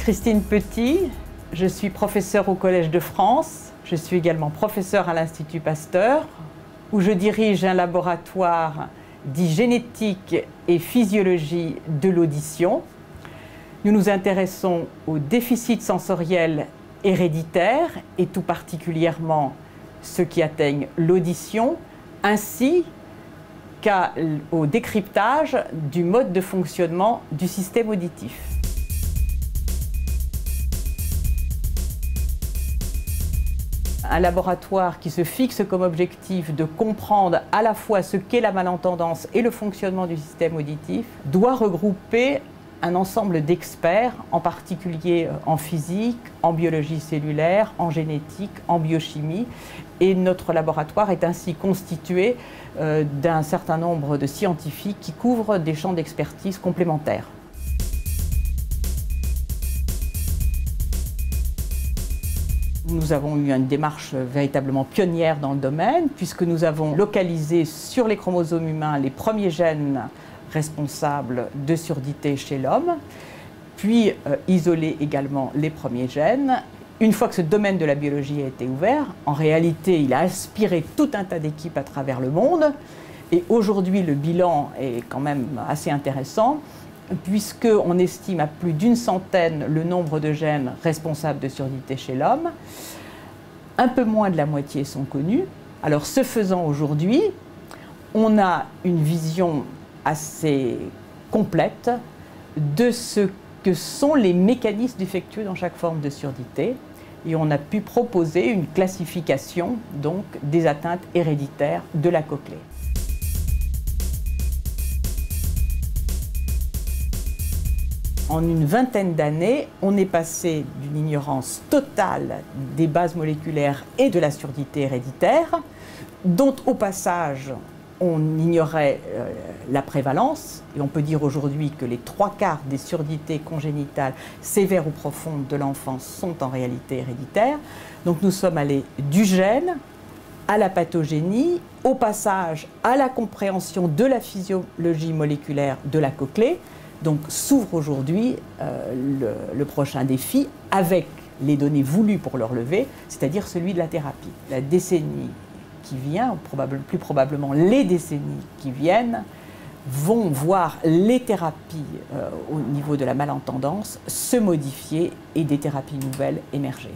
Christine Petit, je suis professeure au Collège de France. Je suis également professeure à l'Institut Pasteur, où je dirige un laboratoire dit génétique et physiologie de l'audition. Nous nous intéressons aux déficits sensoriels héréditaires et tout particulièrement ceux qui atteignent l'audition, ainsi qu'au décryptage du mode de fonctionnement du système auditif. Un laboratoire qui se fixe comme objectif de comprendre à la fois ce qu'est la malentendance et le fonctionnement du système auditif doit regrouper un ensemble d'experts, en particulier en physique, en biologie cellulaire, en génétique, en biochimie. Et notre laboratoire est ainsi constitué d'un certain nombre de scientifiques qui couvrent des champs d'expertise complémentaires. Nous avons eu une démarche véritablement pionnière dans le domaine, puisque nous avons localisé sur les chromosomes humains les premiers gènes responsables de surdité chez l'homme, puis isolé également les premiers gènes. Une fois que ce domaine de la biologie a été ouvert, en réalité, il a inspiré tout un tas d'équipes à travers le monde. Et aujourd'hui, le bilan est quand même assez intéressant, puisqu'on estime à plus d'une centaine le nombre de gènes responsables de surdité chez l'homme. Un peu moins de la moitié sont connus. Alors, ce faisant aujourd'hui, on a une vision assez complète de ce que sont les mécanismes défectueux dans chaque forme de surdité. Et on a pu proposer une classification donc, des atteintes héréditaires de la cochlée. En une vingtaine d'années, on est passé d'une ignorance totale des bases moléculaires et de la surdité héréditaire, dont au passage on ignorait la prévalence, et on peut dire aujourd'hui que les 3/4 des surdités congénitales sévères ou profondes de l'enfance sont en réalité héréditaires. Donc nous sommes allés du gène à la pathogénie, au passage à la compréhension de la physiologie moléculaire de la cochlée. Donc s'ouvre aujourd'hui le prochain défi avec les données voulues pour le relever, c'est-à-dire celui de la thérapie. La décennie qui vient, plus probablement les décennies qui viennent, vont voir les thérapies au niveau de la malentendance se modifier et des thérapies nouvelles émerger.